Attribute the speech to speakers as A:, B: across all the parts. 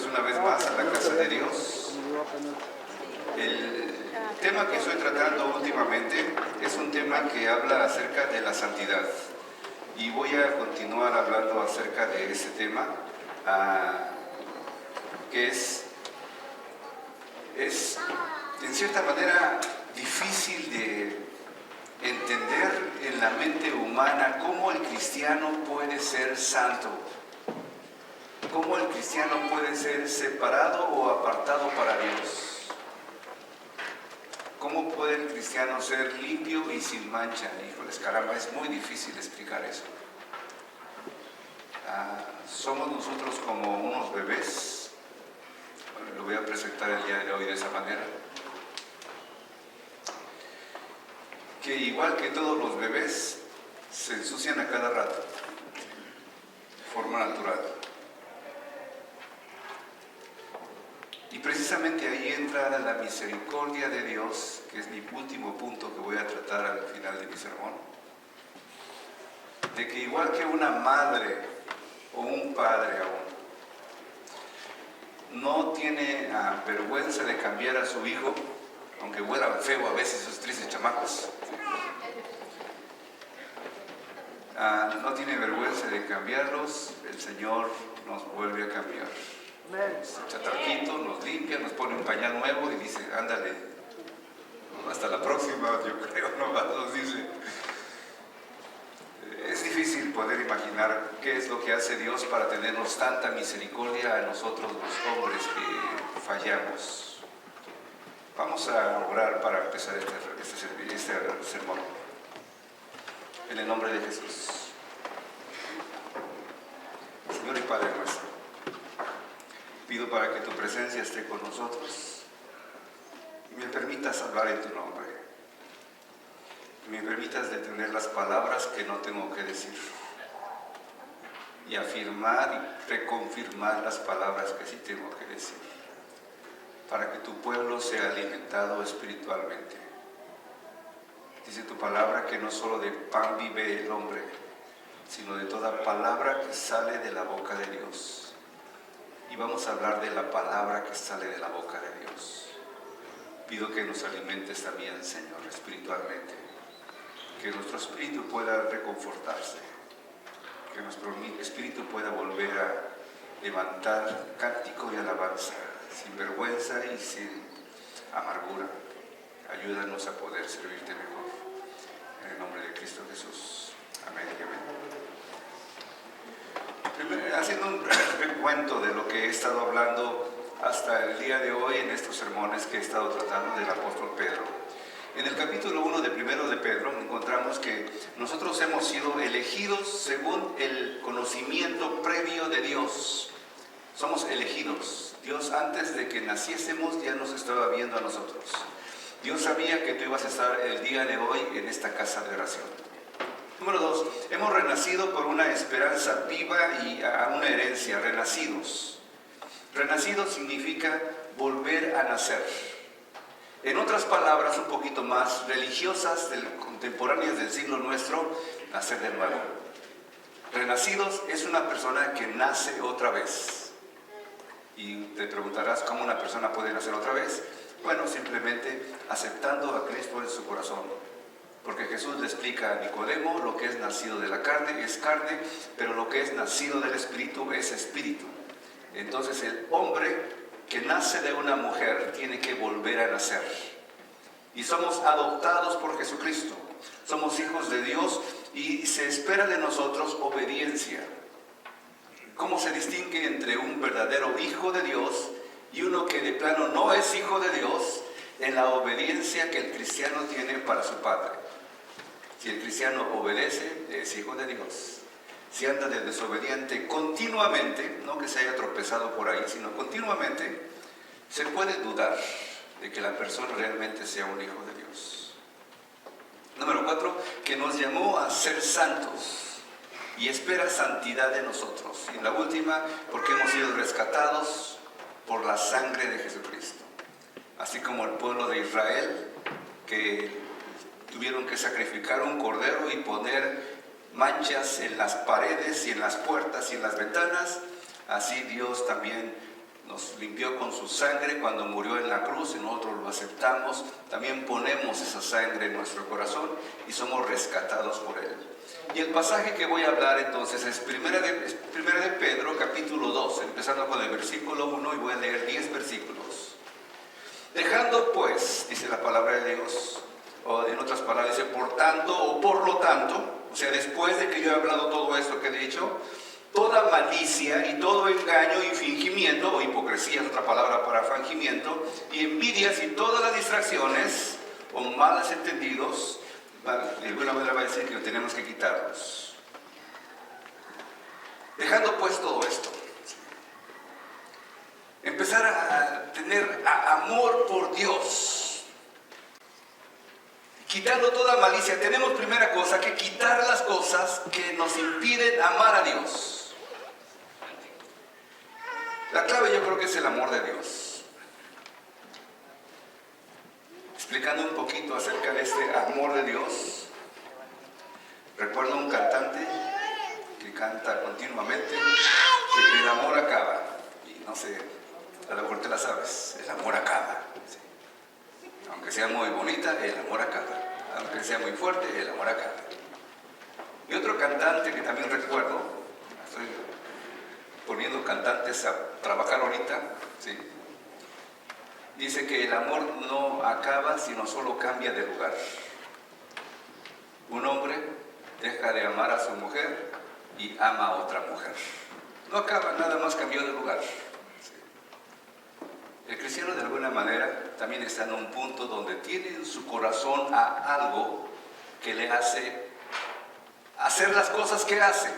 A: una vez más a la casa de Dios. El tema que estoy tratando últimamente es un tema que habla acerca de la santidad. Y voy a continuar hablando acerca de ese tema, que es en cierta manera difícil de entender en la mente humana cómo el cristiano puede ser santo, cómo el cristiano puede ser separado o apartado para Dios, cómo puede el cristiano ser limpio y sin mancha. Híjoles, caramba, es muy difícil explicar eso. Somos nosotros como unos bebés. Bueno, lo voy a presentar el día de hoy de esa manera, que igual que todos los bebés se ensucian a cada rato de forma natural, y precisamente ahí entra la misericordia de Dios, que es mi último punto que voy a tratar al final de mi sermón, de que igual que una madre o un padre aún no tiene vergüenza de cambiar a su hijo, aunque huela feo a veces esos tristes chamacos, no tiene vergüenza de cambiarlos. El Señor nos vuelve a cambiar. Nos echa tarquito, nos limpia, nos pone un pañal nuevo y dice, ándale, hasta la próxima, yo creo, nos dice. Es difícil poder imaginar qué es lo que hace Dios para tenernos tanta misericordia a nosotros los hombres que fallamos. Vamos a orar para empezar este sermón. En el nombre de Jesús. Señor y Padre nuestro, pido para que tu presencia esté con nosotros y me permitas hablar en tu nombre. Me permitas detener las palabras que no tengo que decir y afirmar y reconfirmar las palabras que sí tengo que decir, para que tu pueblo sea alimentado espiritualmente. Dice tu palabra que no solo de pan vive el hombre, sino de toda palabra que sale de la boca de Dios. Y vamos a hablar de la palabra que sale de la boca de Dios. Pido que nos alimentes también, Señor, espiritualmente. Que nuestro espíritu pueda reconfortarse. Que nuestro espíritu pueda volver a levantar cántico y alabanza, sin vergüenza y sin amargura. Ayúdanos a poder servirte mejor. En el nombre de Cristo Jesús. Amén y amén. Primero, haciendo un recuento de lo que he estado hablando hasta el día de hoy en estos sermones que he estado tratando del apóstol Pedro. En el capítulo 1 de Primero de Pedro encontramos que nosotros hemos sido elegidos según el conocimiento previo de Dios. Somos elegidos. Dios, antes de que naciésemos, ya nos estaba viendo a nosotros. Dios sabía que tú ibas a estar el día de hoy en esta casa de oración. Número 2, hemos renacido por una esperanza viva y a una herencia, renacidos. Renacidos significa volver a nacer. En otras palabras, un poquito más religiosas, contemporáneas del siglo nuestro, nacer de nuevo. Renacidos es una persona que nace otra vez. Y te preguntarás, ¿cómo una persona puede nacer otra vez? Bueno, simplemente aceptando a Cristo en su corazón. Porque Jesús le explica a Nicodemo, lo que es nacido de la carne es carne, pero lo que es nacido del Espíritu es espíritu. Entonces el hombre que nace de una mujer tiene que volver a nacer. Y somos adoptados por Jesucristo. Somos hijos de Dios y se espera de nosotros obediencia. ¿Cómo se distingue entre un verdadero hijo de Dios y uno que de plano no es hijo de Dios? En la obediencia que el cristiano tiene para su Padre. Si el cristiano obedece, es hijo de Dios. Si anda de desobediente continuamente, no que se haya tropezado por ahí, sino continuamente, se puede dudar de que la persona realmente sea un hijo de Dios. Número 4, que nos llamó a ser santos y espera santidad de nosotros. Y la última, porque hemos sido rescatados por la sangre de Jesucristo. Así como el pueblo de Israel, que tuvieron que sacrificar un cordero y poner manchas en las paredes y en las puertas y en las ventanas, así Dios también nos limpió con su sangre cuando murió en la cruz y nosotros lo aceptamos. También ponemos esa sangre en nuestro corazón y somos rescatados por Él. Y el pasaje que voy a hablar entonces es Primera de Pedro, capítulo 2, empezando con el versículo 1 y voy a leer 10 versículos. Dejando pues, dice la palabra de Dios, o en otras palabras dice por tanto o por lo tanto, o sea, después de que yo he hablado todo esto que he dicho, toda malicia y todo engaño y fingimiento, o hipocresía es otra palabra para fingimiento, y envidias y todas las distracciones o malos entendidos, de alguna manera va a decir que tenemos que quitarlos. Dejando pues todo esto, empezar a tener amor por Dios, quitando toda malicia. Tenemos primera cosa que quitar las cosas que nos impiden amar a Dios. La clave yo creo que es el amor de Dios. Explicando un poquito acerca de este amor de Dios, recuerdo un cantante que canta continuamente que el amor acaba. Y no sé, a lo mejor te la sabes, el amor acaba. Sí. Aunque sea muy bonita, el amor acaba. Aunque sea muy fuerte, el amor acaba. Y otro cantante que también recuerdo, estoy poniendo cantantes a trabajar ahorita, ¿sí? Dice que el amor no acaba, sino solo cambia de lugar. Un hombre deja de amar a su mujer y ama a otra mujer. No acaba, nada más cambió de lugar. ¿Sí? El cristiano de alguna manera también está en un punto donde tiene en su corazón a algo que le hace hacer las cosas que hace.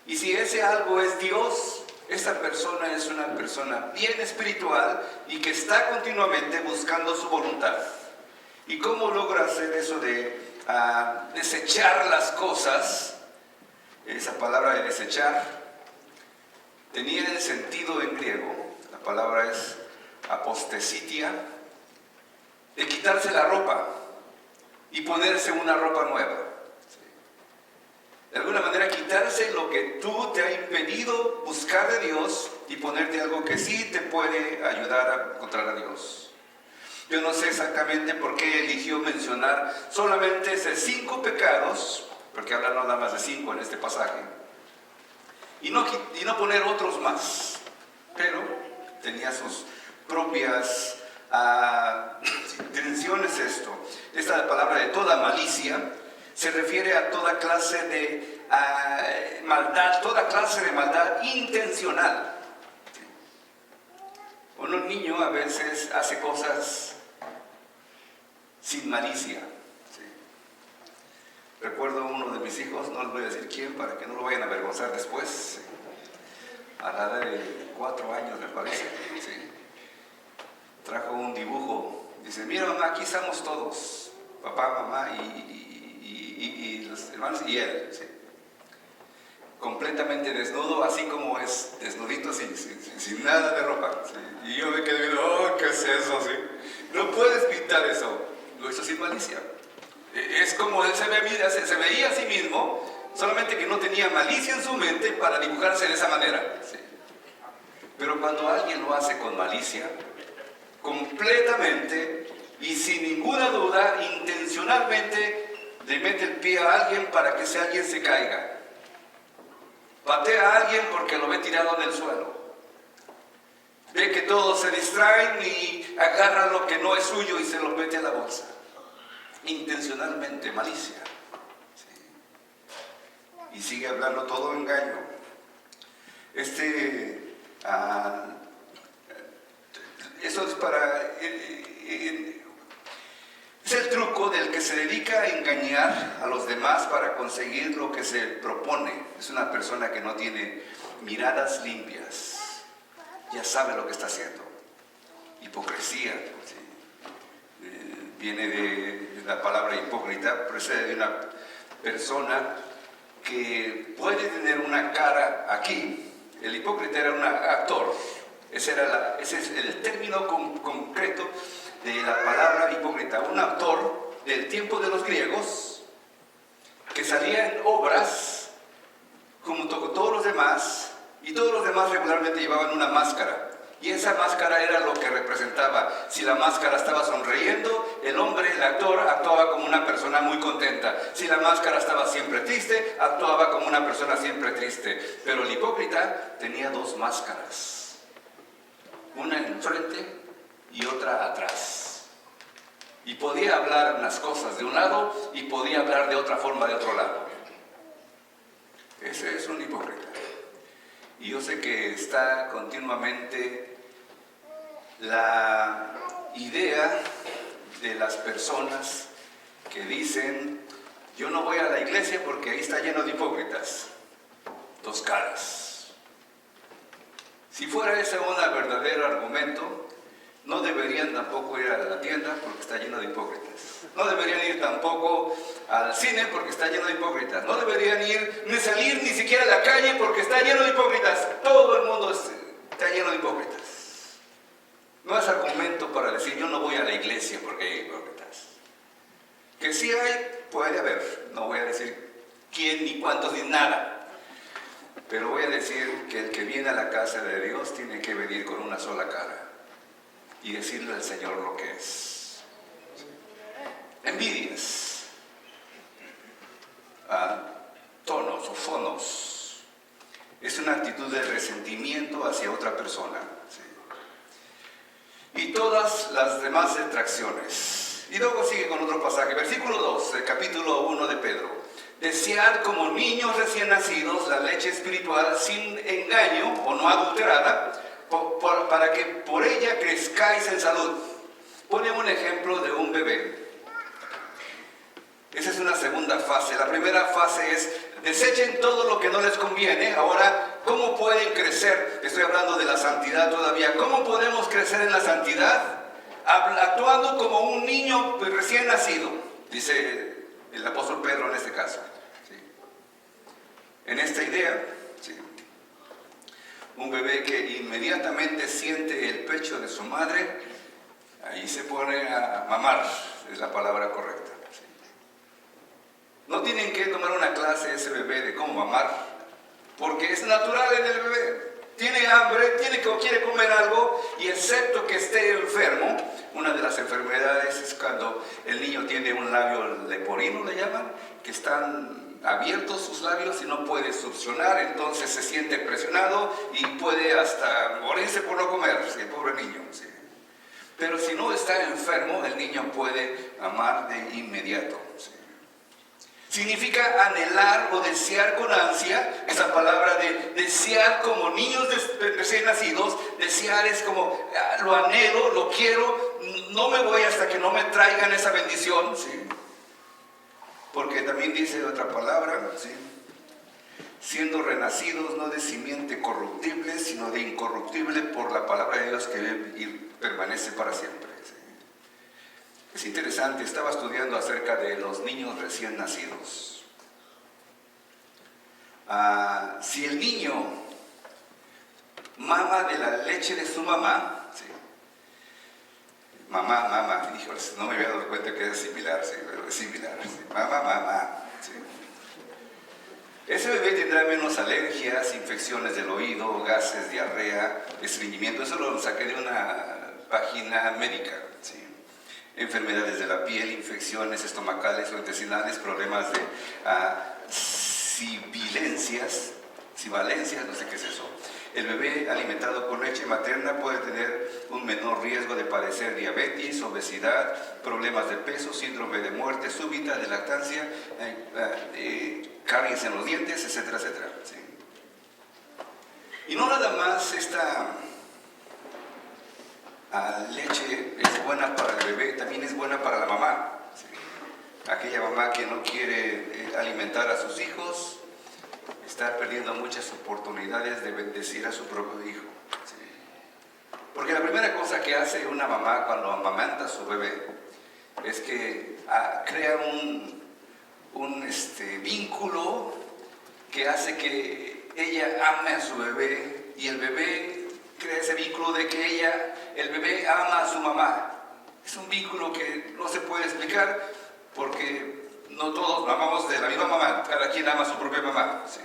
A: Y si ese algo es Dios, esta persona es una persona bien espiritual y que está continuamente buscando su voluntad. ¿Y cómo logra hacer eso de desechar las cosas? Esa palabra de desechar tenía el sentido en griego, la palabra es apostesitia, de quitarse la ropa y ponerse una ropa nueva. De alguna manera quitarse lo que tú te ha impedido buscar de Dios y ponerte algo que sí te puede ayudar a encontrar a Dios. Yo no sé exactamente por qué eligió mencionar solamente esos 5 pecados, porque habla nada más de 5 en este pasaje, y no poner otros más, pero tenía sus propias intenciones esto. Esta palabra de toda malicia se refiere a toda clase de maldad, toda clase de maldad intencional. Un niño a veces hace cosas sin malicia. ¿Sí? Recuerdo uno de mis hijos, no les voy a decir quién para que no lo vayan a avergonzar después, ¿sí? A la edad de 4 años me parece, ¿sí? Trajo un dibujo, dice, mira mamá, aquí estamos todos, papá, mamá y los hermanos y él, ¿sí? Completamente desnudo, así como es, desnudito, sin nada de ropa, ¿sí? Y yo me quedé viendo, oh, ¿qué es eso? ¿Sí? No puedes pintar eso. Lo hizo sin malicia. Es como él se veía a sí mismo, solamente que no tenía malicia en su mente para dibujarse de esa manera, ¿sí? Pero cuando alguien lo hace con malicia, completamente y sin ninguna duda, intencionalmente le mete el pie a alguien para que ese alguien se caiga. Patea a alguien porque lo ve tirado en el suelo. Ve que todos se distraen y agarran lo que no es suyo y se lo mete a la bolsa. Intencionalmente, malicia. ¿Sí? Y sigue hablando todo engaño. Eso es para... es el truco del que se dedica a engañar a los demás para conseguir lo que se propone. Es una persona que no tiene miradas limpias. Ya sabe lo que está haciendo. Hipocresía. ¿Sí? Viene de la palabra hipócrita, procede de una persona que puede tener una cara aquí. El hipócrita era un actor. Ese es el término concreto de la palabra hipócrita. Un actor del tiempo de los griegos que salía en obras junto con todos los demás, y todos los demás regularmente llevaban una máscara Y esa máscara era lo que representaba. Si la máscara estaba sonriendo, el hombre, el actor, actuaba como una persona muy contenta. Si la máscara estaba siempre triste, actuaba como una persona siempre triste. Pero el hipócrita tenía dos máscaras. Una enfrente y otra atrás. Y podía hablar unas cosas de un lado y podía hablar de otra forma de otro lado. Ese es un hipócrita. Y yo sé que está continuamente la idea de las personas que dicen: yo no voy a la iglesia porque ahí está lleno de hipócritas. Dos caras. Si fuera ese un verdadero argumento, no deberían tampoco ir a la tienda porque está lleno de hipócritas. No deberían ir tampoco al cine porque está lleno de hipócritas. No deberían ir ni salir ni siquiera a la calle porque está lleno de hipócritas. Todo el mundo está lleno de hipócritas. No es argumento para decir: yo no voy a la iglesia porque hay hipócritas. Que sí hay, puede haber. No voy a decir quién, ni cuántos, ni nada. Pero voy a decir que el que viene a la casa de Dios tiene que venir con una sola cara y decirle al Señor lo que es. Envidias, tonos o fonos. Es una actitud de resentimiento hacia otra persona. ¿Sí? Y todas las demás detracciones. Y luego sigue con otro pasaje, versículo 2 del capítulo 1 de Pedro. Desead como niños recién nacidos la leche espiritual sin engaño o no adulterada, para que por ella crezcáis en salud. Pone un ejemplo de un bebé. Esa es una segunda fase. La primera fase es: desechen todo lo que no les conviene. Ahora, ¿cómo pueden crecer? Estoy hablando de la santidad todavía. ¿Cómo podemos crecer en la santidad? Actuando como un niño recién nacido, dice el apóstol Pedro en este caso. ¿Sí? En esta idea, ¿sí? Un bebé que inmediatamente siente el pecho de su madre, ahí se pone a mamar, es la palabra correcta. ¿Sí? No tienen que tomar una clase ese bebé de cómo mamar, porque es natural en el bebé. Tiene hambre, quiere comer algo, y excepto que esté enfermo, una de las enfermedades es cuando el niño tiene un labio leporino, le llaman, que están abiertos sus labios y no puede succionar, entonces se siente presionado y puede hasta morirse por no comer, ¿sí? El pobre niño. ¿Sí? Pero si no está enfermo, el niño puede amar de inmediato. ¿Sí? Significa anhelar o desear con ansia. Esa palabra de desear como niños recién nacidos, desear es como lo anhelo, lo quiero, no me voy hasta que no me traigan esa bendición. ¿Sí? Porque también dice otra palabra, ¿sí? Siendo renacidos no de simiente corruptible, sino de incorruptible por la palabra de Dios que vive y permanece para siempre. ¿Sí? Es interesante, estaba estudiando acerca de los niños recién nacidos. Si el niño mama de la leche de su mamá, ¿sí? Mamá, híjoles, no me había dado cuenta que es similar, ¿sí? Pero es similar, ¿sí? Mamá, ¿sí? Ese bebé tendrá menos alergias, infecciones del oído, gases, diarrea, estreñimiento. Eso lo saqué de una página médica, ¿sí? Enfermedades de la piel, infecciones estomacales o intestinales, problemas de sivalencias, no sé qué es eso. El bebé alimentado con leche materna puede tener un menor riesgo de padecer diabetes, obesidad, problemas de peso, síndrome de muerte súbita, de lactancia, caries en los dientes, etcétera, etcétera. ¿Sí? Y no nada más esta leche es buena para el bebé, también es buena para la mamá. ¿Sí? Aquella mamá que no quiere alimentar a sus hijos está perdiendo muchas oportunidades de bendecir a su propio hijo. ¿Sí? Porque la primera cosa que hace una mamá cuando amamanta a su bebé es que crea un vínculo que hace que ella ame a su bebé, y el bebé crea ese vínculo de que el bebé ama a su mamá. Es un vínculo que no se puede explicar porque no todos amamos de la misma mamá, cada quien ama a su propia mamá. ¿Sí?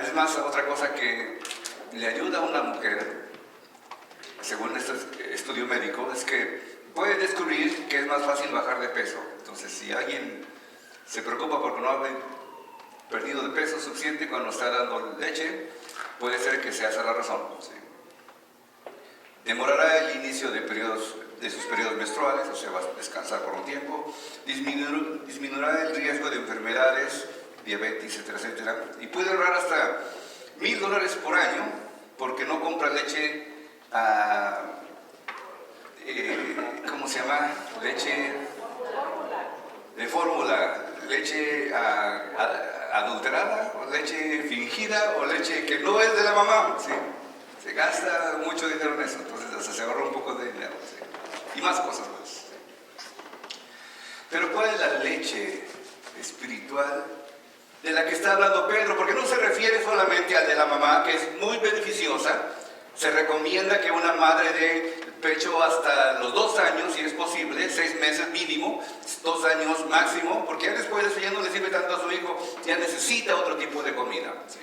A: Es más, otra cosa que le ayuda a una mujer, según este estudio médico, es que puede descubrir que es más fácil bajar de peso. Entonces, si alguien se preocupa porque no ha perdido de peso suficiente cuando está dando leche, puede ser que sea esa la razón. ¿Sí? Demorará el inicio de sus periodos menstruales, o sea, va a descansar por un tiempo, disminuirá el riesgo de enfermedades, diabetes, etcétera, etcétera, y puede ahorrar hasta $1,000 por año porque no compra leche ¿cómo se llama? Leche de fórmula, leche adulterada, o leche fingida, o leche que no es de la mamá. ¿Sí? Se gasta mucho dinero en eso, entonces hasta se ahorra un poco de dinero. ¿Sí? Y más cosas más. ¿Sí? Pero ¿cuál es la leche espiritual de la que está hablando Pedro? Porque no se refiere solamente al de la mamá, que es muy beneficiosa. Se recomienda que una madre dé pecho hasta los 2 años, si es posible, 6 meses mínimo, 2 años máximo, porque ya después de eso ya no le sirve tanto a su hijo, ya necesita otro tipo de comida. ¿Sí?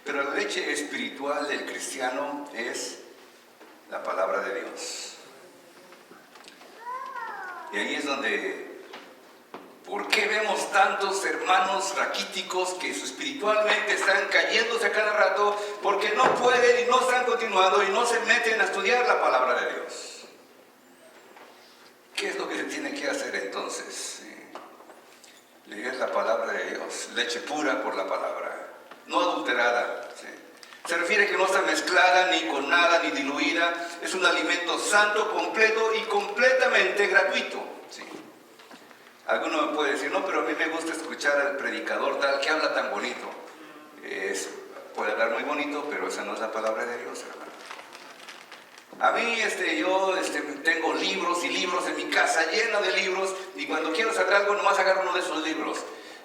A: Pero la leche espiritual del cristiano es la palabra de Dios. Y ahí es donde, ¿por qué vemos tantos hermanos raquíticos que espiritualmente están cayéndose a cada rato? Porque no pueden y no están continuando y no se meten a estudiar la palabra de Dios. ¿Qué es lo que se tiene que hacer entonces? Leer la palabra de Dios, leche pura por la palabra, no adulterada. ¿Sí? Se refiere que no está mezclada ni con nada ni diluida, es un alimento santo, completo y completamente gratuito. ¿Sí? Alguno me puede decir, no, pero a mí me gusta escuchar al predicador tal que habla tan bonito. Puede hablar muy bonito, pero esa no es la palabra de Dios, hermano. A mí, yo tengo libros y libros en mi casa, llena de libros, y cuando quiero sacar algo, nomás agarro uno de esos libros.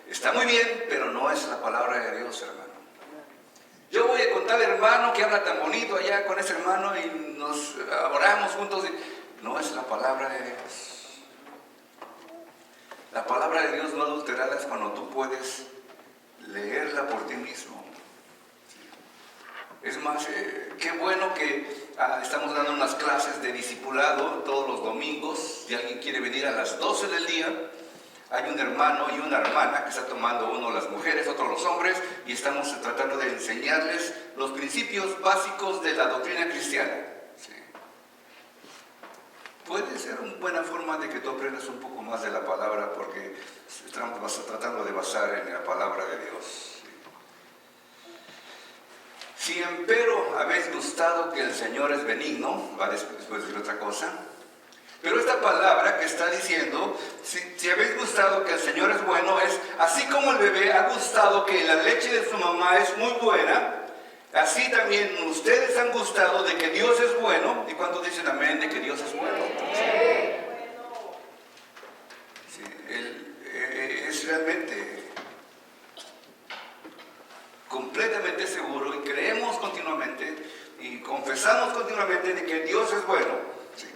A: Está muy bien, pero no es la palabra de Dios, hermano. Yo voy a contar al hermano que habla tan bonito allá con ese hermano y nos oramos juntos. No es la palabra de Dios. La palabra de Dios no adulterada es cuando tú puedes leerla por ti mismo. Es más, qué bueno que estamos dando unas clases de discipulado todos los domingos. Si alguien quiere venir a las 12 del día, hay un hermano y una hermana que está tomando, uno las mujeres, otro los hombres, y estamos tratando de enseñarles los principios básicos de la doctrina cristiana. ¿Sí? Puede ser una buena forma de que tú aprendas un poco más de la palabra, porque estamos tratando de basar en la palabra de Dios. Si empero habéis gustado que el Señor es benigno, va después de decir otra cosa, pero esta palabra que está diciendo, si habéis gustado que el Señor es bueno, es así como el bebé ha gustado que la leche de su mamá es muy buena, así también ustedes han gustado de que Dios es bueno. ¿Y cuántos dicen amén de que Dios es bueno? Sí, es realmente completamente seguro y creemos continuamente y confesamos continuamente de que Dios es bueno. ¿Sí?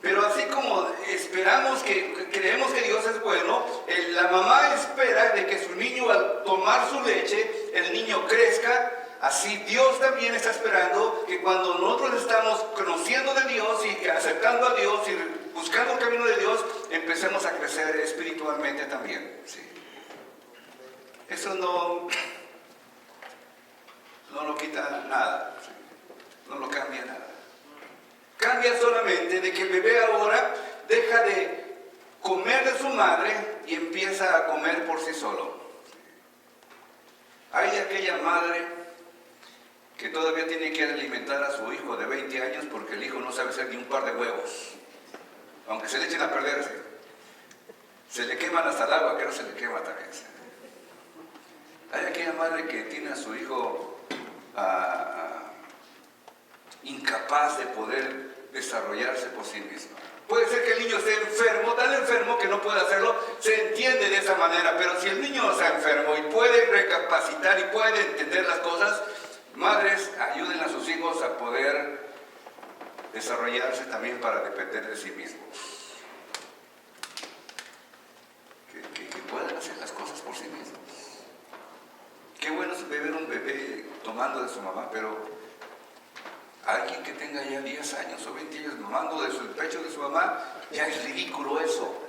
A: Pero así como esperamos creemos que Dios es bueno, la mamá espera de que su niño, al tomar su leche, el niño crezca. Así Dios también está esperando que cuando nosotros estamos conociendo de Dios y aceptando a Dios y buscando el camino de Dios, empecemos a crecer espiritualmente también. ¿Sí? Eso no lo quita nada, ¿sí? No lo cambia nada. Cambia solamente de que el bebé ahora deja de comer de su madre y empieza a comer por sí solo. Hay aquella madre que todavía tiene que alimentar a su hijo de 20 años porque el hijo no sabe hacer ni un par de huevos, aunque se le echen a perderse. Se le queman hasta el agua, que no se le quema también. Hay aquella madre que tiene a su hijo incapaz de poder desarrollarse por sí mismo. Puede ser que el niño esté enfermo, tan enfermo que no puede hacerlo, se entiende de esa manera, pero si el niño está enfermo y puede recapacitar y puede entender las cosas, madres, ayuden a sus hijos a poder desarrollarse también para depender de sí mismos. Que puedan hacer las cosas por sí mismos. Qué bueno beber un bebé tomando de su mamá, pero alguien que tenga ya 10 años o 20 años mamando de su pecho de su mamá, ya es ridículo eso.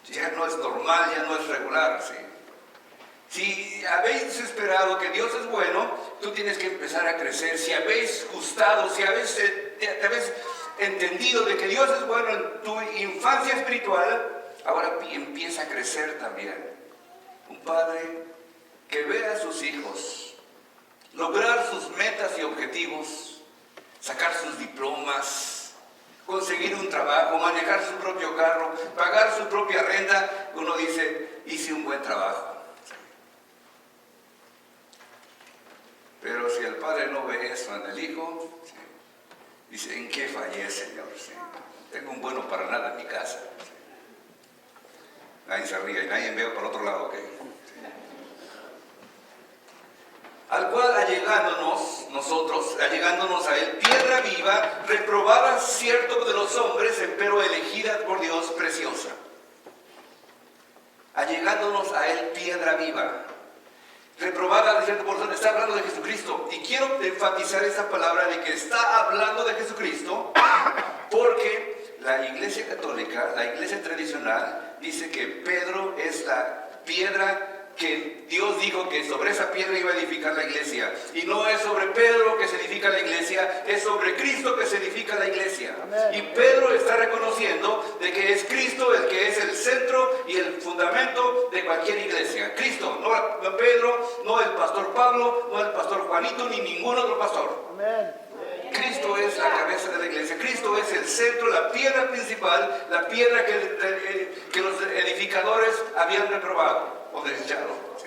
A: ¿Sí? Ya no es normal, ya no es regular. ¿Sí? Si habéis esperado que Dios es bueno, tú tienes que empezar a crecer. Si habéis gustado, si te habéis entendido de que Dios es bueno en tu infancia espiritual, ahora empieza a crecer también. Un padre que ve a sus hijos lograr sus metas y objetivos, sacar sus diplomas, conseguir un trabajo, manejar su propio carro, pagar su propia renta, uno dice, hice un buen trabajo. Pero si el padre no ve eso en el hijo, ¿sí? Dice, ¿en qué fallé, Señor? ¿Sí? Tengo un bueno para nada en mi casa. ¿Sí? Nadie se ríe y nadie vea por otro lado, ¿ok? ¿Sí? Al cual allegándonos a él, piedra viva, reprobada cierto de los hombres, empero elegida por Dios, preciosa. Allegándonos a él, piedra viva. Reprobada de cierto por los hombres, está hablando de Jesucristo. Y quiero enfatizar esta palabra de que está hablando de Jesucristo, porque la Iglesia Católica, la Iglesia tradicional, dice que Pedro es la piedra que Dios dijo que sobre esa piedra iba a edificar la iglesia. Y no es sobre Pedro que se edifica la iglesia, es sobre Cristo que se edifica la iglesia. Amén. Y Pedro está reconociendo de que es Cristo el que es el centro y el fundamento de cualquier iglesia. Cristo, no Pedro, no el pastor Pablo, no el pastor Juanito, ni ningún otro pastor. Amén. Cristo es la cabeza de la iglesia. Cristo es el centro, la piedra principal, la piedra que los edificadores habían reprobado o desechado. ¿Sí?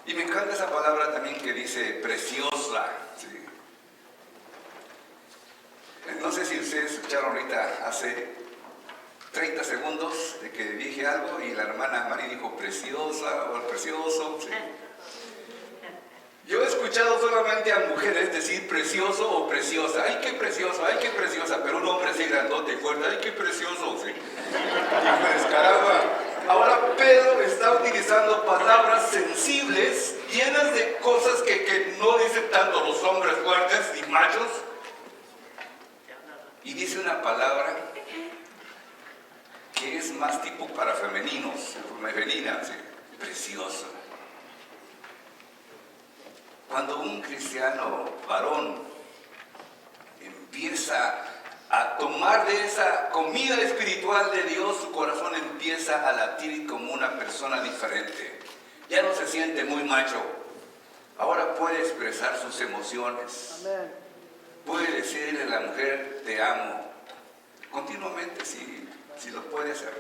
A: Y me encanta esa palabra también que dice preciosa. ¿Sí? No sé si ustedes escucharon ahorita hace 30 segundos de que dije algo y la hermana Mari dijo preciosa o precioso. ¿Sí? Yo he escuchado solamente a mujeres decir precioso o preciosa. ¡Ay, qué precioso! ¡Ay, qué preciosa! Pero un hombre así grandote y fuerte. ¡Ay, qué precioso! ¿Sí? Y pues, caramba. Ahora Pedro está utilizando palabras sensibles, llenas de cosas que no dicen tanto los hombres fuertes y machos. Y dice una palabra que es más tipo para femeninos, femenina, ¿sí? Precioso. Cuando un cristiano varón empieza a tomar de esa comida espiritual de Dios, su corazón empieza a latir como una persona diferente. Ya no se siente muy macho. Ahora puede expresar sus emociones. Amén. Puede decirle a la mujer, te amo. Continuamente, si lo puede hacer.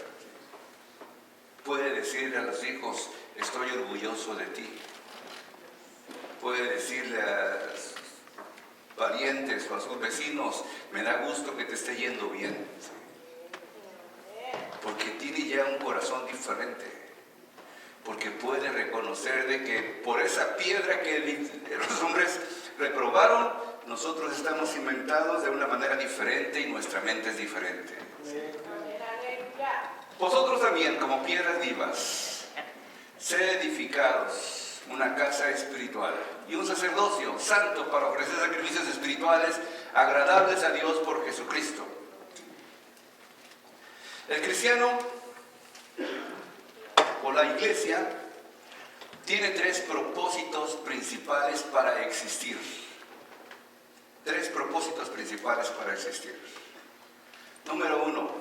A: Puede decirle a los hijos, estoy orgulloso de ti. Puede decirle a sus parientes o a sus vecinos, me da gusto que te esté yendo bien. ¿Sí? Porque tiene ya un corazón diferente. Porque puede reconocer de que por esa piedra que los hombres reprobaron, nosotros estamos cimentados de una manera diferente y nuestra mente es diferente. ¿Sí? Vosotros también, como piedras vivas, sed edificados una casa espiritual y un sacerdocio santo para ofrecer sacrificios espirituales agradables a Dios por Jesucristo. El cristiano o la iglesia tiene 3 propósitos principales para existir. 3 propósitos principales para existir. Número 1,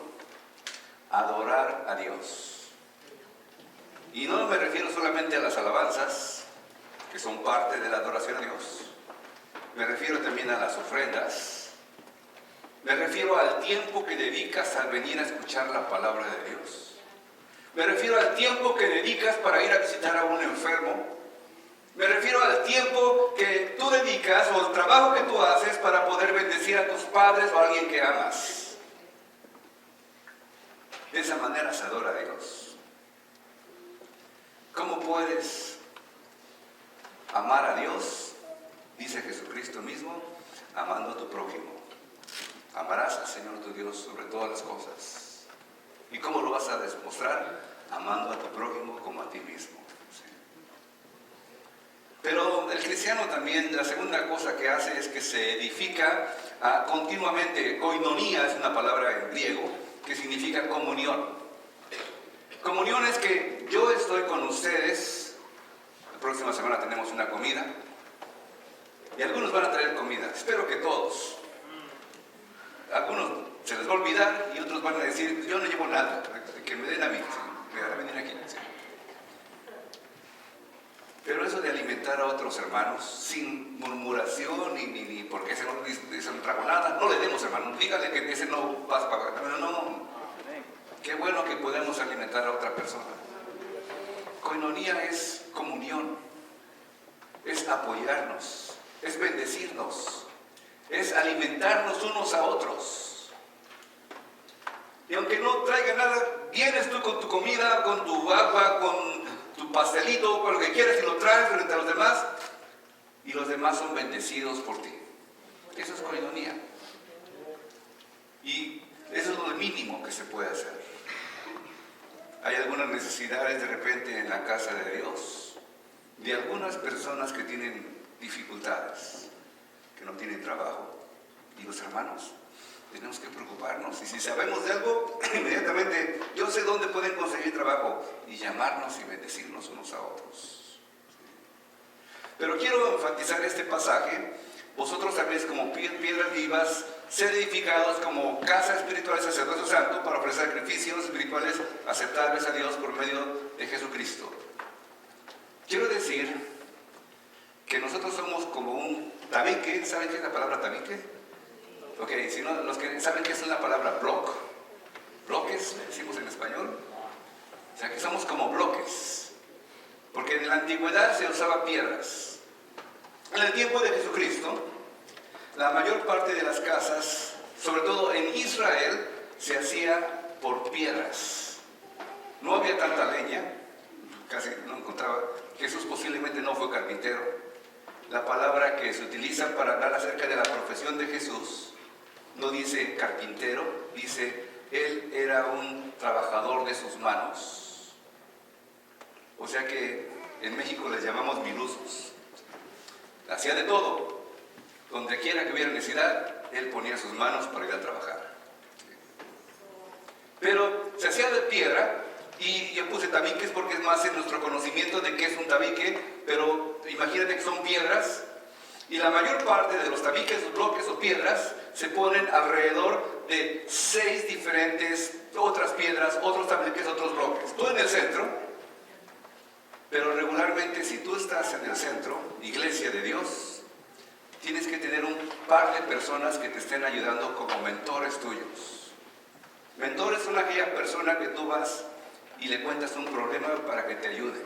A: adorar a Dios. Y no me refiero solamente a las alabanzas, que son parte de la adoración a Dios. Me refiero también a las ofrendas. Me refiero al tiempo que dedicas al venir a escuchar la palabra de Dios. Me refiero al tiempo que dedicas para ir a visitar a un enfermo. Me refiero al tiempo que tú dedicas o el trabajo que tú haces para poder bendecir a tus padres o a alguien que amas. De esa manera se adora a Dios. ¿Cómo puedes amar a Dios? Dice Jesucristo mismo, amando a tu prójimo. Amarás al Señor tu Dios sobre todas las cosas. ¿Y cómo lo vas a demostrar? amando a tu prójimo como a ti mismo. ¿Sí? Pero el cristiano también, la segunda cosa que hace es que se edifica continuamente. Koinonia es una palabra en griego que significa comunión. Comunión es que yo estoy con ustedes. La próxima semana tenemos una comida y algunos van a traer comida. Espero que todos. Algunos se les va a olvidar y otros van a decir, yo no llevo nada, que me den a mí, ¿sí? Me van a venir aquí. ¿Sí? Pero eso de alimentar a otros hermanos sin murmuración ni porque ese no trago nada, no le demos, hermano, dígale que ese no vas a pagar. No. Qué bueno que podemos alimentar a otra persona. Koinonia es comunión, es apoyarnos, es bendecirnos, es alimentarnos unos a otros. Y aunque no traiga nada, vienes tú con tu comida, con tu agua, con tu pastelito, con lo que quieras y lo traes frente a los demás, y los demás son bendecidos por ti. Eso es koinonia. Y eso es lo mínimo que se puede hacer. Hay algunas necesidades de repente en la casa de Dios, de algunas personas que tienen dificultades, que no tienen trabajo. Y los hermanos, tenemos que preocuparnos. Y si sabemos de algo, inmediatamente, yo sé dónde pueden conseguir trabajo. Y llamarnos y bendecirnos unos a otros. Pero quiero enfatizar este pasaje. Vosotros sabéis como piedras vivas, ser edificados como casa espiritual de sacerdocio santo para ofrecer sacrificios espirituales aceptables a Dios por medio de Jesucristo. Quiero decir que nosotros somos como un tabique. ¿Saben qué es la palabra tabique? Ok, si no, los que saben qué es la palabra bloques, decimos en español. O sea, que somos como bloques. Porque en la antigüedad se usaba piedras. En el tiempo de Jesucristo, la mayor parte de las casas, sobre todo en Israel, se hacía por piedras. No había tanta leña, casi no encontraba. Jesús posiblemente no fue carpintero. La palabra que se utiliza para hablar acerca de la profesión de Jesús no dice carpintero, dice él era un trabajador de sus manos. O sea que en México les llamamos milusos. Hacía de todo. Donde quiera que hubiera necesidad, él ponía sus manos para ir a trabajar. Pero se hacía de piedra, y yo puse tabiques porque es más en nuestro conocimiento de qué es un tabique, pero imagínate que son piedras, y la mayor parte de los tabiques, bloques o piedras, se ponen alrededor de 6 diferentes otras piedras, otros tabiques, otros bloques. Tú en el centro, pero regularmente si tú estás en el centro, iglesia de Dios, tienes que tener un par de personas que te estén ayudando como mentores tuyos. Mentores son aquellas personas que tú vas y le cuentas un problema para que te ayude.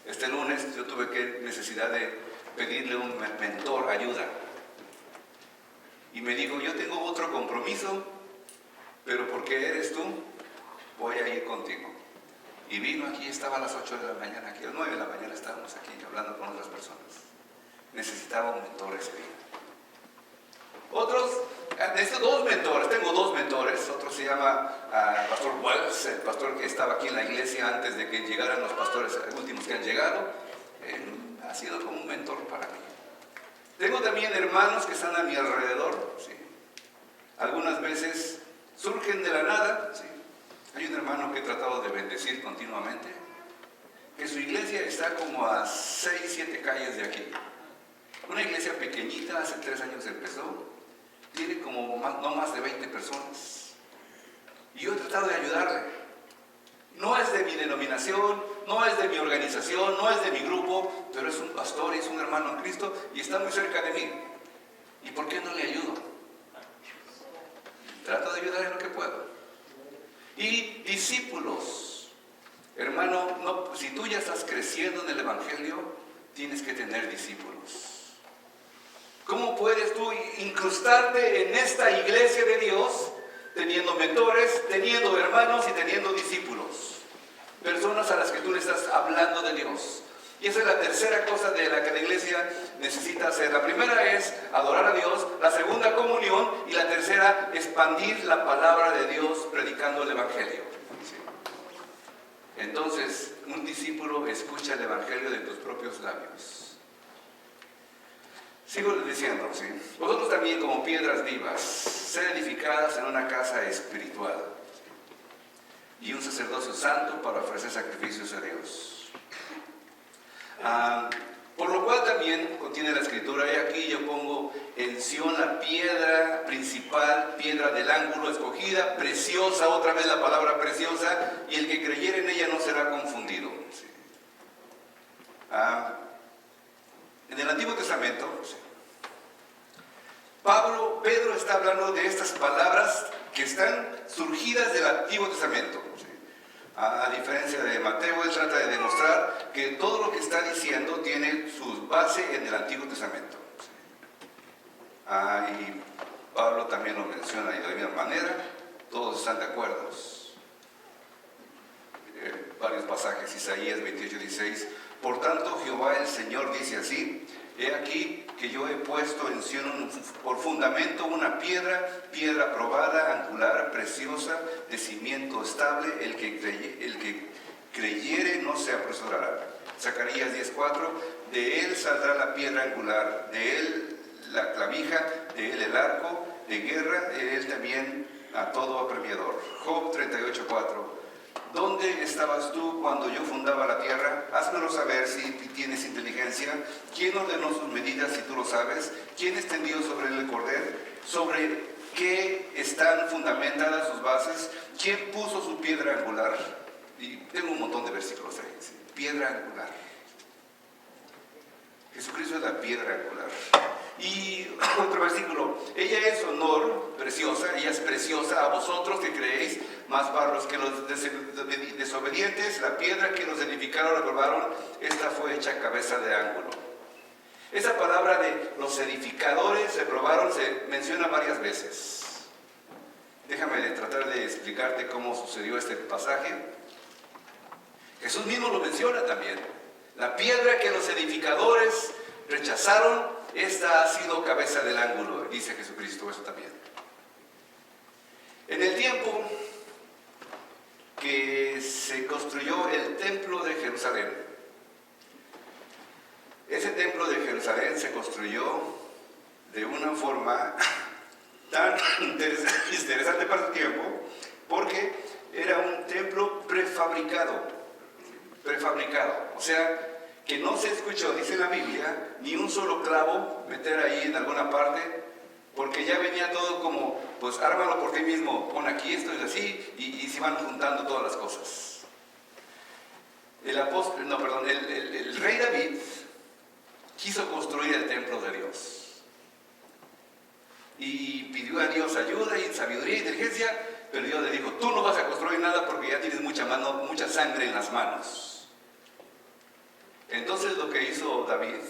A: Este lunes yo tuve necesidad de pedirle un mentor ayuda. Y me dijo, yo tengo otro compromiso, pero porque eres tú, voy a ir contigo. Y vino aquí, estaba a las 8 de la mañana, aquí a las 9 de la mañana estábamos aquí hablando con otras personas. Necesitaba un mentor ese día. Necesito 2 mentores, tengo 2 mentores. Otro se llama el pastor Wells, el pastor que estaba aquí en la iglesia antes de que llegaran los pastores últimos que han llegado. Ha sido como un mentor para mí. Tengo también hermanos que están a mi alrededor, ¿sí? Algunas veces surgen de la nada, ¿sí? Hay un hermano que he tratado de bendecir continuamente, que su iglesia está como a 6, 7 calles de aquí. Una iglesia pequeñita, hace 3 años empezó, tiene como no más de 20 personas. Y yo he tratado de ayudarle. No es de mi denominación, no es de mi organización, no es de mi grupo, pero es un pastor y es un hermano en Cristo y está muy cerca de mí. ¿Y por qué no le ayudo? Trato de ayudar en lo que puedo. Y discípulos. Hermano, si tú ya estás creciendo en el Evangelio, tienes que tener discípulos. ¿Cómo puedes tú incrustarte en esta iglesia de Dios teniendo mentores, teniendo hermanos y teniendo discípulos? Personas a las que tú le estás hablando de Dios. Y esa es la tercera cosa de la que la iglesia necesita hacer. La primera es adorar a Dios, la segunda comunión y la tercera expandir la palabra de Dios predicando el evangelio. ¿Sí? Entonces, un discípulo escucha el evangelio de tus propios labios. Sigo diciendo, ¿sí? Vosotros también como piedras vivas, sed edificadas en una casa espiritual y un sacerdocio santo para ofrecer sacrificios a Dios. Por lo cual también contiene la escritura, y aquí yo pongo en Sión la piedra principal, piedra del ángulo escogida, preciosa, otra vez la palabra preciosa, y el que creyere en ella no será confundido. ¿Sí? En el Antiguo Testamento, ¿sí? Pedro está hablando de estas palabras que están surgidas del Antiguo Testamento. ¿Sí? A diferencia de Mateo, él trata de demostrar que todo lo que está diciendo tiene su base en el Antiguo Testamento. Y Pablo también lo menciona de la misma manera, todos están de acuerdo. Varios pasajes, Isaías 28:16. Por tanto, Jehová el Señor dice así: he aquí que yo he puesto en Sión por fundamento una piedra probada, angular, preciosa, de cimiento estable, el que creyere no se apresurará. Zacarías 10:4, de él saldrá la piedra angular, de él la clavija, de él el arco de guerra, de él también a todo apremiador. Job 38:4, ¿dónde estabas tú cuando yo fundaba la tierra? Házmelo saber si tienes inteligencia. ¿Quién ordenó sus medidas si tú lo sabes? ¿Quién extendió sobre él el cordel? ¿Sobre qué están fundamentadas sus bases? ¿Quién puso su piedra angular? Y tengo un montón de versículos ahí. ¿Sí? Piedra angular. Jesucristo es la piedra angular. Y otro versículo: ella es honor, preciosa, ella es preciosa a vosotros que creéis, más para los que los desobedientes, la piedra que los edificaron, reprobaron, esta fue hecha cabeza de ángulo. Esa palabra de los edificadores reprobaron se menciona varias veces. Déjame tratar de explicarte cómo sucedió este pasaje. Jesús mismo lo menciona también. La piedra que los edificadores rechazaron, esta ha sido cabeza del ángulo, dice Jesucristo, eso también. En el tiempo que se construyó el templo de Jerusalén, ese templo de Jerusalén se construyó de una forma tan interesante para su tiempo, porque era un templo prefabricado, o sea, que no se escuchó, dice la Biblia, ni un solo clavo meter ahí en alguna parte, porque ya venía todo como, pues ármalo por ti mismo, pon aquí esto y así, y se van juntando todas las cosas. El rey David quiso construir el templo de Dios, y pidió a Dios ayuda y sabiduría y inteligencia, pero Dios le dijo: tú no vas a construir nada porque ya tienes mucha sangre en las manos. Entonces lo que hizo David,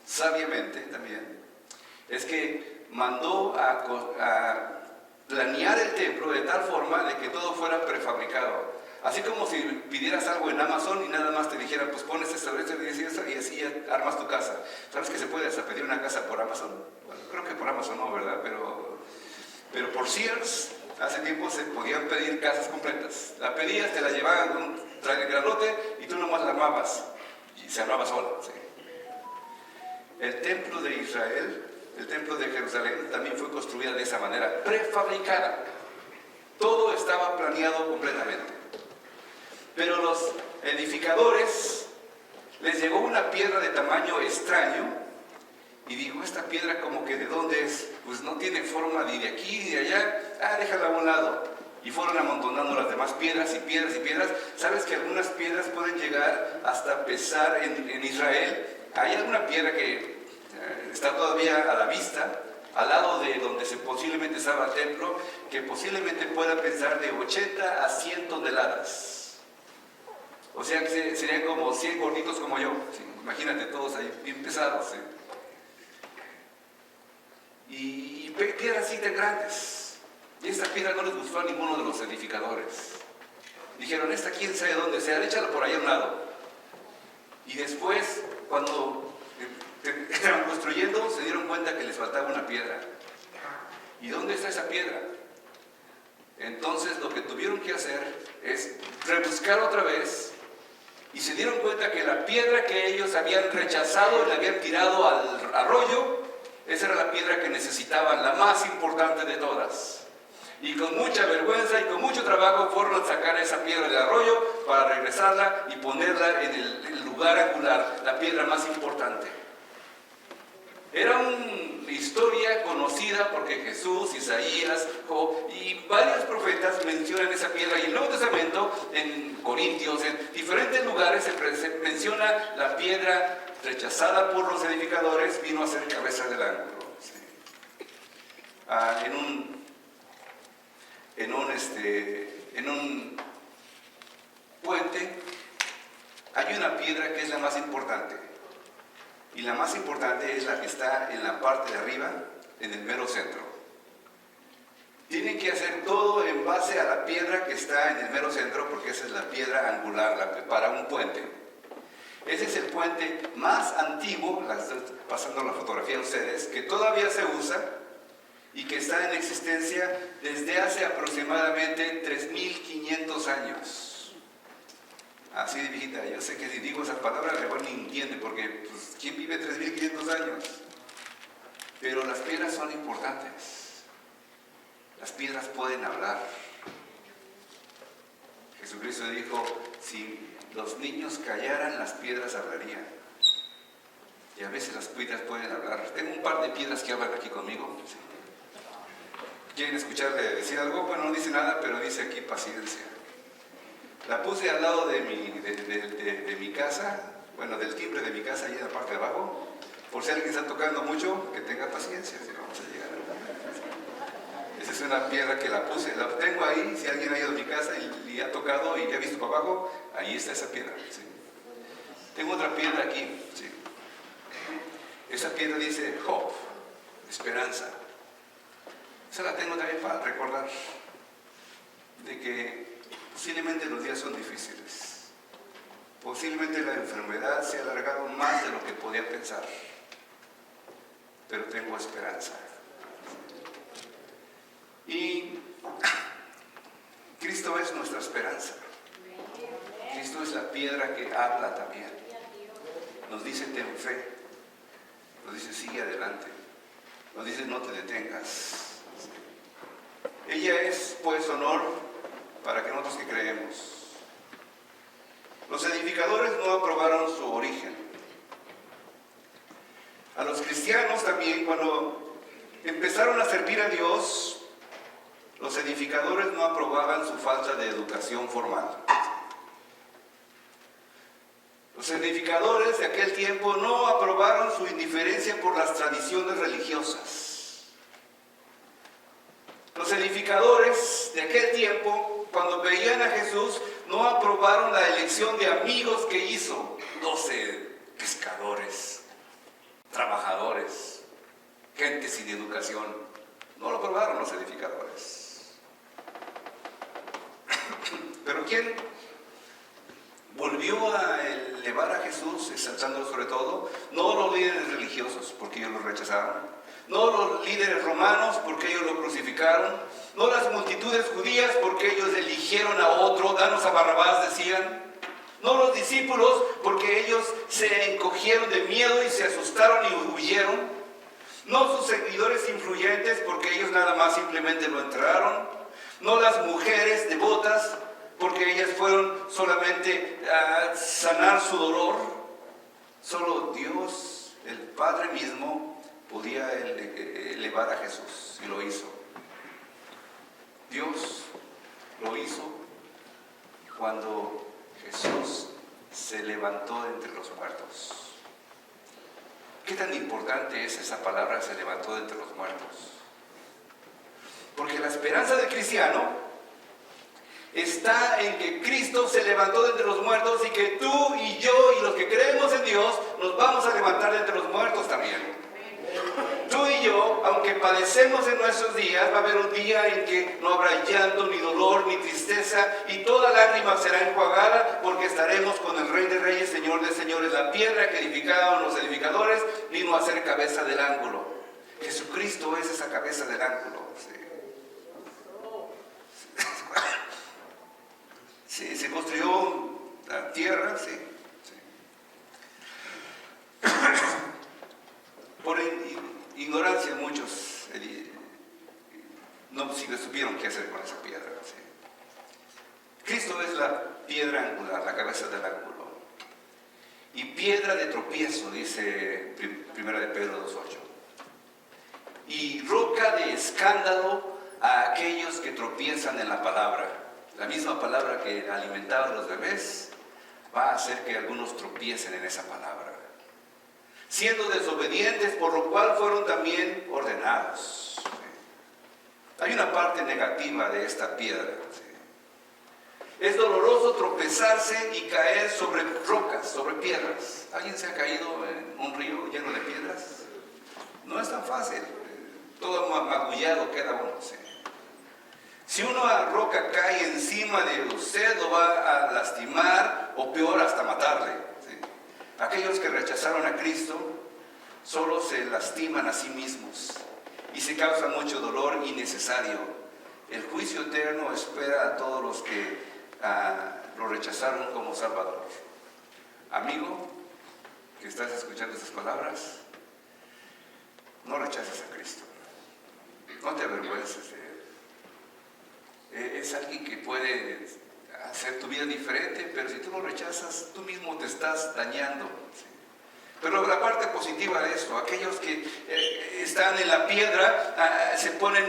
A: sabiamente también, es que mandó a planear el templo de tal forma de que todo fuera prefabricado. Así como si pidieras algo en Amazon y nada más te dijeran: pues pones esto y así armas tu casa. ¿Sabes que se puede hasta pedir una casa por Amazon? Bueno, creo que por Amazon no, ¿verdad? Pero por Sears, hace tiempo se podían pedir casas completas. La pedías, te la llevaban con un traje grandote y tú nomás la armabas. Y se armaba sola. ¿Sí? El templo de Israel, el templo de Jerusalén, también fue construida de esa manera, prefabricada. Todo estaba planeado completamente. Pero los edificadores les llegó una piedra de tamaño extraño y dijo: esta piedra como que ¿de dónde es? Pues no tiene forma ni de aquí ni de allá. Déjala a un lado. Y fueron amontonando las demás piedras y piedras y piedras. ¿Sabes que algunas piedras pueden llegar hasta pesar en Israel? Hay alguna piedra que está todavía a la vista, al lado de donde posiblemente estaba el templo, que posiblemente pueda pesar de 80 a 100 toneladas. O sea que serían como 100 gorditos como yo. ¿Sí? Imagínate, todos ahí bien pesados. ¿Sí? Y piedras así tan grandes. Y esta piedra no les gustó a ninguno de los edificadores. Dijeron: esta quién sabe dónde sea, échala por ahí a un lado. Y después, cuando estaban construyendo, se dieron cuenta que les faltaba una piedra. ¿Y dónde está esa piedra? Entonces lo que tuvieron que hacer es rebuscar otra vez, y se dieron cuenta que la piedra que ellos habían rechazado y la habían tirado al arroyo, esa era la piedra que necesitaban, la más importante de todas. Y con mucha vergüenza y con mucho trabajo fueron a sacar esa piedra del arroyo para regresarla y ponerla en el lugar angular, la piedra más importante. Era una historia conocida porque Jesús, Isaías, Job y varios profetas mencionan esa piedra. Y en el Nuevo Testamento, en Corintios, en diferentes lugares se menciona la piedra rechazada por los edificadores, vino a ser cabeza del ángulo. ¿Sí? En un puente hay una piedra que es la más importante. Y la más importante es la que está en la parte de arriba, en el mero centro. Tienen que hacer todo en base a la piedra que está en el mero centro, porque esa es la piedra angular para un puente. Ese es el puente más antiguo, pasando la fotografía a ustedes, que todavía se usa y que está en existencia desde hace aproximadamente 3.500 años. Así de viejita. Yo sé que si digo esas palabras, mejor ni entiende, porque pues, ¿quién vive 3.500 años? Pero las piedras son importantes. Las piedras pueden hablar. Jesucristo dijo, si los niños callaran, las piedras hablarían. Y a veces las piedras pueden hablar. Tengo un par de piedras que hablan aquí conmigo. ¿Sí? ¿Quieren escucharle decir algo? Bueno, no dice nada, pero dice aquí paciencia. La puse al lado de mi casa, bueno, del timbre de mi casa, ahí en la parte de abajo, por si alguien está tocando mucho, que tenga paciencia, si no vamos a llegar. Esa es una piedra que la puse, la tengo ahí, si alguien ha ido a mi casa y ha tocado y ha visto para abajo, ahí está esa piedra. ¿Sí? Tengo otra piedra aquí. ¿Sí? Esa piedra dice hope, esperanza. Esa la tengo también para recordar de que posiblemente los días son difíciles. Posiblemente la enfermedad se ha alargado más de lo que podía pensar. Pero tengo esperanza. Y Cristo es nuestra esperanza. Cristo es la piedra que habla también. Nos dice ten fe. Nos dice sigue adelante. Nos dice no te detengas. Ella es pues honor para que nosotros que creemos. Los edificadores no aprobaron su origen. A los cristianos también, cuando empezaron a servir a Dios, los edificadores no aprobaban su falta de educación formal. Los edificadores de aquel tiempo no aprobaron su indiferencia por las tradiciones religiosas. Los edificadores de aquel tiempo, cuando veían a Jesús, no aprobaron la elección de amigos que hizo. 12 pescadores, trabajadores, gente sin educación. No lo aprobaron los edificadores. Pero ¿quién volvió a elevar a Jesús, exaltándolo sobre todo? No los líderes religiosos, porque ellos lo rechazaron. No los líderes romanos, porque ellos lo crucificaron. No las multitudes judías, porque ellos eligieron a otro. Danos a Barrabás, decían. No los discípulos, porque ellos se encogieron de miedo y se asustaron y huyeron. No sus seguidores influyentes, porque ellos nada más simplemente lo entraron. No las mujeres devotas, porque ellas fueron solamente a sanar su dolor. Solo Dios, el Padre mismo, podía elevar a Jesús, y lo hizo. Dios lo hizo cuando Jesús se levantó de entre los muertos. ¿Qué tan importante es esa palabra, se levantó de entre los muertos? Porque la esperanza del cristiano está en que Cristo se levantó de entre los muertos y que tú y yo y los que creemos en Dios nos vamos a levantar de entre los muertos también. Tú y y yo, aunque padecemos en nuestros días, va a haber un día en que no habrá llanto, ni dolor, ni tristeza, y toda lágrima será enjuagada, porque estaremos con el Rey de Reyes, Señor de Señores. La piedra que edificaron los edificadores vino a ser cabeza del ángulo. Jesucristo es esa cabeza del ángulo. Sí, se construyó la tierra, sí. Por ignorancia muchos no supieron qué hacer con esa piedra. ¿Sí? Cristo es la piedra angular, la cabeza del ángulo. Y piedra de tropiezo, dice 1 de Pedro 2:8. Y roca de escándalo a aquellos que tropiezan en la palabra. La misma palabra que alimentaba a los bebés va a hacer que algunos tropiecen en esa palabra, siendo desobedientes, por lo cual fueron también ordenados. ¿Sí? Hay una parte negativa de esta piedra. ¿Sí? Es doloroso tropezarse y caer sobre rocas, sobre piedras. ¿Alguien se ha caído en un río lleno de piedras? No es tan fácil. Todo magullado queda uno. ¿Sí? Si una roca cae encima de usted, lo va a lastimar o peor, hasta matarle. ¿Sí? Aquellos que rechazaron a Cristo solo se lastiman a sí mismos y se causa mucho dolor innecesario. El juicio eterno espera a todos los que lo rechazaron como Salvador. Amigo, que estás escuchando estas palabras, no rechaces a Cristo. No te avergüences de Él. Es alguien que puede hacer tu vida diferente, pero si tú lo rechazas, tú mismo te estás dañando. ¿Sí? Pero la parte positiva de esto, aquellos que están en la piedra, ponen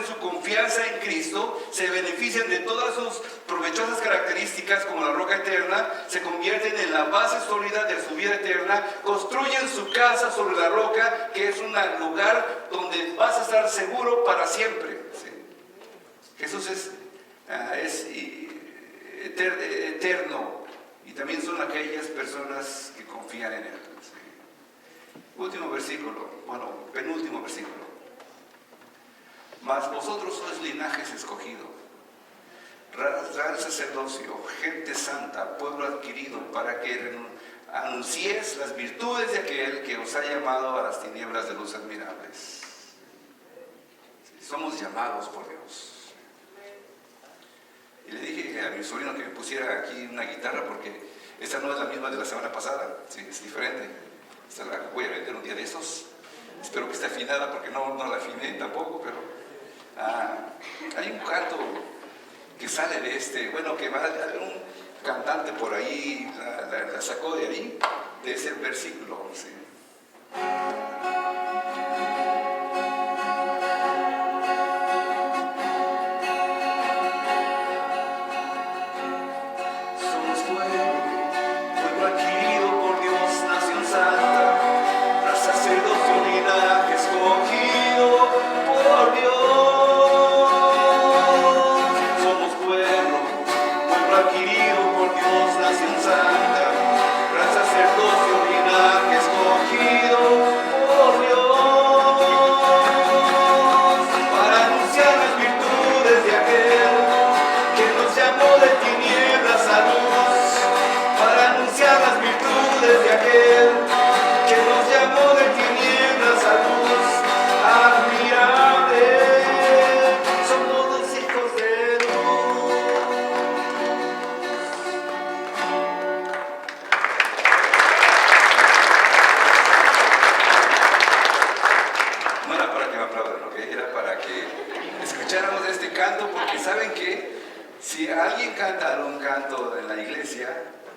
A: su confianza en Cristo, se benefician de todas sus provechosas características como la roca eterna, se convierten en la base sólida de su vida eterna, construyen su casa sobre la roca, que es un lugar donde vas a estar seguro para siempre. ¿Sí? Jesús es eterno, y también son aquellas personas que confían en Él. ¿Sí? Último versículo, penúltimo versículo. Mas vosotros sois linajes escogido, real sacerdocio, gente santa, pueblo adquirido, para que anunciéis las virtudes de aquel que os ha llamado a las tinieblas de luz admirables. ¿Sí? Somos llamados por Dios. Y le dije a mi sobrino que me pusiera aquí una guitarra, porque esta no es la misma de la semana pasada, ¿sí? Es diferente. Esta la voy a vender un día de estos. Espero que esté afinada, porque no la afiné tampoco, pero hay un canto que sale de que va un cantante por ahí, la sacó de ahí, de ese versículo. ¿Sí?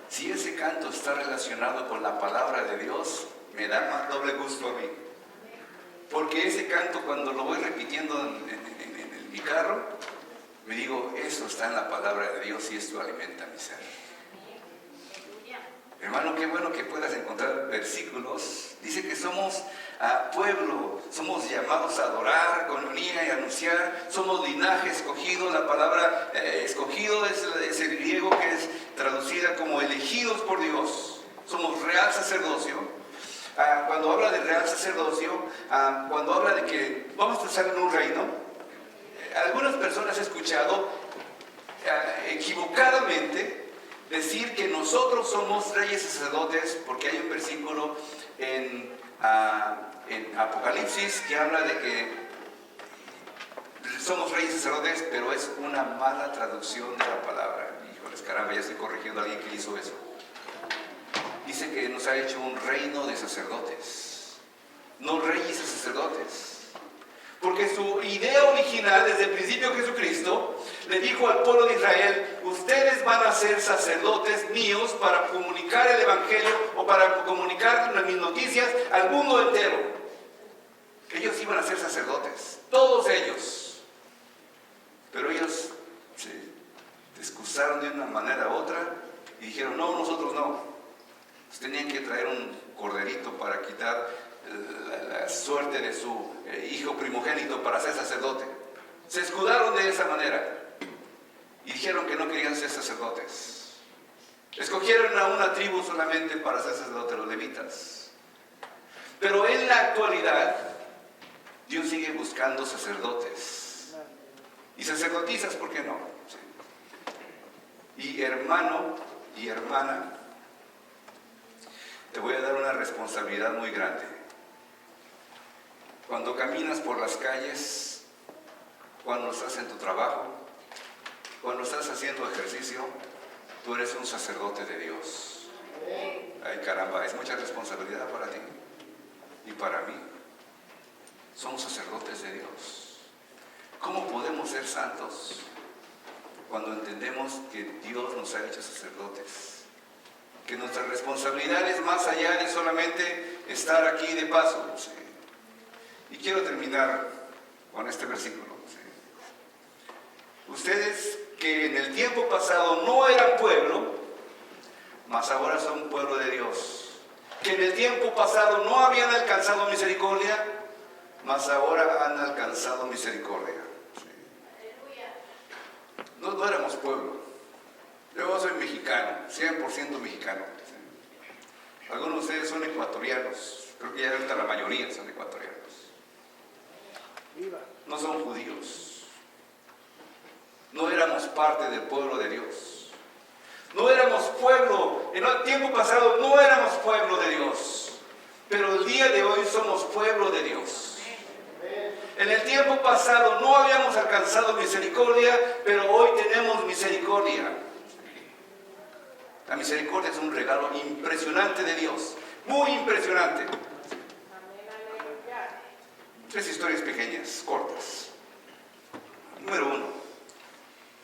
A: Si ese canto está relacionado con la palabra de Dios, me da más doble gusto a mí. Porque ese canto, cuando lo voy repitiendo en mi carro, me digo, eso está en la palabra de Dios y esto alimenta mi ser. Hermano, qué bueno que puedas encontrar versículos. Dice que somos pueblo, somos llamados a adorar con unidad y anunciar, somos linaje escogido. La palabra escogido es el griego, que es traducida como elegidos por Dios. Somos real sacerdocio. cuando habla de real sacerdocio, cuando habla de que vamos a estar en un reino, algunas personas he escuchado equivocadamente decir que nosotros somos reyes y sacerdotes, porque hay un versículo en Apocalipsis que habla de que somos reyes y sacerdotes, pero es una mala traducción de la palabra. Híjoles, caramba, ya estoy corrigiendo a alguien que hizo eso. Dice que nos ha hecho un reino de sacerdotes, no reyes y sacerdotes. Porque su idea original, desde el principio, Jesucristo le dijo al pueblo de Israel: ustedes van a ser sacerdotes míos para comunicar el evangelio o para comunicar mis noticias al mundo entero. Ellos iban a ser sacerdotes, todos ellos. Pero ellos se excusaron de una manera u otra y dijeron: no, nosotros no. Pues tenían que traer un corderito para quitar la suerte de su hijo primogénito para ser sacerdote. Se escudaron de esa manera y dijeron que no querían ser sacerdotes. Escogieron a una tribu solamente para ser sacerdotes, los levitas. Pero en la actualidad Dios sigue buscando sacerdotes y sacerdotisas, ¿por qué no? Sí. Y hermano y hermana, te voy a dar una responsabilidad muy grande. Cuando caminas por las calles, cuando estás en tu trabajo, cuando estás haciendo ejercicio, tú eres un sacerdote de Dios. Ay, caramba, es mucha responsabilidad para ti y para mí. Somos sacerdotes de Dios. ¿Cómo podemos ser santos? Cuando entendemos que Dios nos ha hecho sacerdotes. Que nuestra responsabilidad es más allá de solamente estar aquí de paso. ¿Sí? Y quiero terminar con este versículo. ¿Sí? Ustedes que en el tiempo pasado no eran pueblo, mas ahora son pueblo de Dios. Que en el tiempo pasado no habían alcanzado misericordia, mas ahora han alcanzado misericordia. ¿Sí? No éramos pueblo. Yo soy mexicano, 100% mexicano. ¿Sí? Algunos de ustedes son ecuatorianos. Creo que ya ahorita la mayoría son ecuatorianos. No son judíos. No éramos parte del pueblo de Dios. No éramos pueblo. En el tiempo pasado no éramos pueblo de Dios. Pero el día de hoy somos pueblo de Dios. En el tiempo pasado no habíamos alcanzado misericordia, pero hoy tenemos misericordia. La misericordia es un regalo impresionante de Dios. Muy impresionante. 3 historias pequeñas, cortas. Número 1.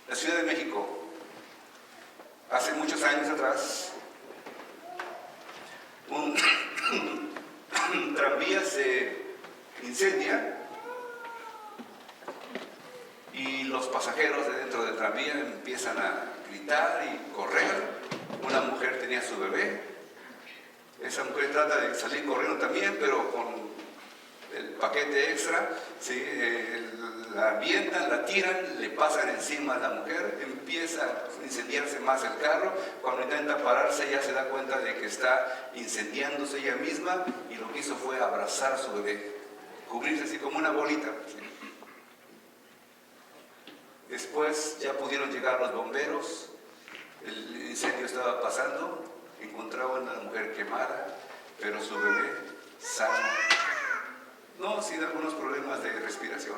A: La Ciudad de México. Hace muchos años atrás, un tranvía se incendia y los pasajeros de dentro del tranvía empiezan a gritar y correr. Una mujer tenía su bebé. Esa mujer trata de salir corriendo también, pero con el paquete extra, ¿sí? La avientan, la tiran, le pasan encima a la mujer, empieza a incendiarse más el carro. Cuando intenta pararse, ella se da cuenta de que está incendiándose ella misma y lo que hizo fue abrazar a su bebé, cubrirse así como una bolita. ¿Sí? Después ya pudieron llegar los bomberos, el incendio estaba pasando, encontraban a la mujer quemada, pero su bebé sano. No, sin algunos problemas de respiración,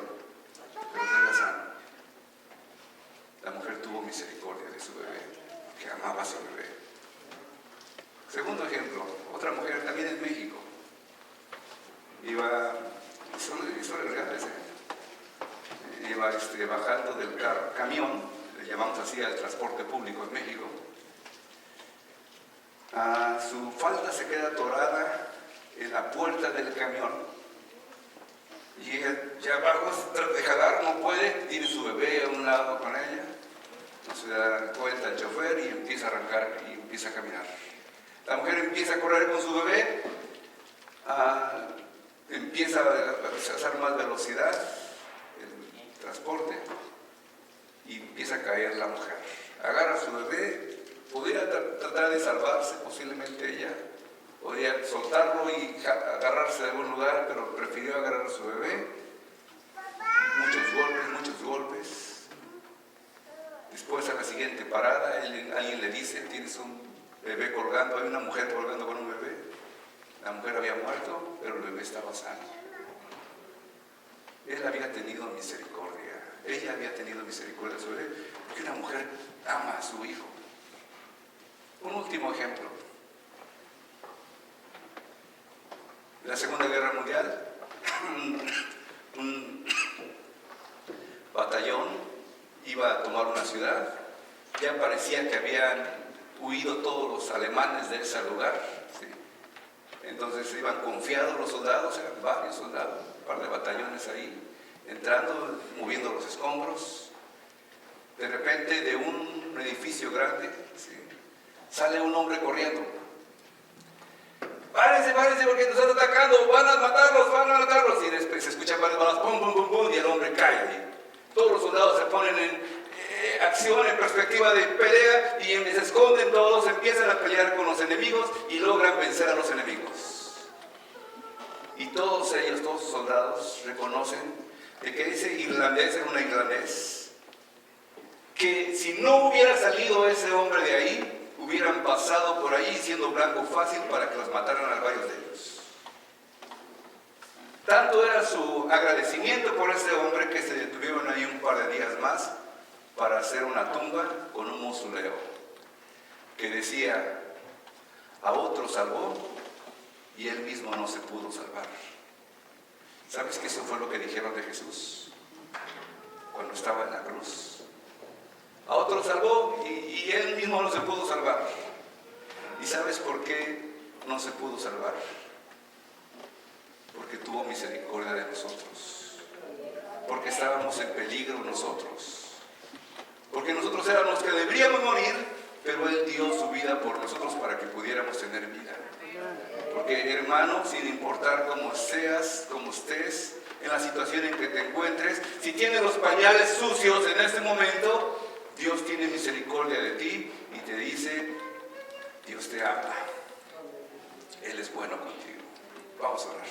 A: pero era sano. La mujer tuvo misericordia de su bebé, que amaba a su bebé. Segundo ejemplo, otra mujer también en México. Iba, historias reales, iba bajando del camión, le llamamos así al transporte público en México. Su falda se queda atorada en la puerta del camión. Y ella ya abajo trata de jalar, no puede, tiene su bebé a un lado con ella. No se da cuenta el chofer y empieza a arrancar y empieza a caminar. La mujer empieza a correr con su bebé, empieza a hacer más velocidad el transporte y empieza a caer la mujer. Agarra a su bebé, podría tratar de salvarse posiblemente ella, Podía soltarlo y agarrarse de algún lugar, pero prefirió agarrar a su bebé. Muchos golpes. Después, a la siguiente parada, alguien le dice: tienes un bebé colgando, hay una mujer colgando con un bebé. La mujer había muerto, pero el bebé estaba sano. Él había tenido misericordia. Ella había tenido misericordia de su bebé, porque una mujer ama a su hijo. Un último ejemplo. En la Segunda Guerra Mundial, un batallón iba a tomar una ciudad. Ya parecía que habían huido todos los alemanes de ese lugar, ¿sí? Entonces iban confiados los soldados, eran varios soldados, un par de batallones ahí, entrando, moviendo los escombros. De repente, de un edificio grande, ¿sí?, sale un hombre corriendo. Párense, porque nos están atacando, van a matarlos. Y después se escuchan varias balas, pum, pum, pum, pum, y el hombre cae ahí. Todos los soldados se ponen en acción, en perspectiva de pelea, y se esconden todos, empiezan a pelear con los enemigos y logran vencer a los enemigos. Y todos ellos, todos los soldados, reconocen de que ese irlandés era un irlandés, que si no hubiera salido ese hombre de ahí, hubieran pasado por ahí siendo blanco fácil para que los mataran a varios de ellos. Tanto era su agradecimiento por ese hombre que se detuvieron ahí un par de días más para hacer una tumba con un mausoleo que decía: a otro salvó y él mismo no se pudo salvar. ¿Sabes que eso fue lo que dijeron de Jesús cuando estaba en la cruz? A otro salvó y él mismo no se pudo salvar. ¿Y sabes por qué no se pudo salvar? Porque tuvo misericordia de nosotros. Porque estábamos en peligro nosotros. Porque nosotros éramos los que deberíamos morir, pero Él dio su vida por nosotros para que pudiéramos tener vida. Porque, hermano, sin importar cómo seas, cómo estés, en la situación en que te encuentres, si tienes los pañales sucios en este momento, Dios tiene misericordia de ti y te dice: Dios te ama. Él es bueno contigo. Vamos a orar.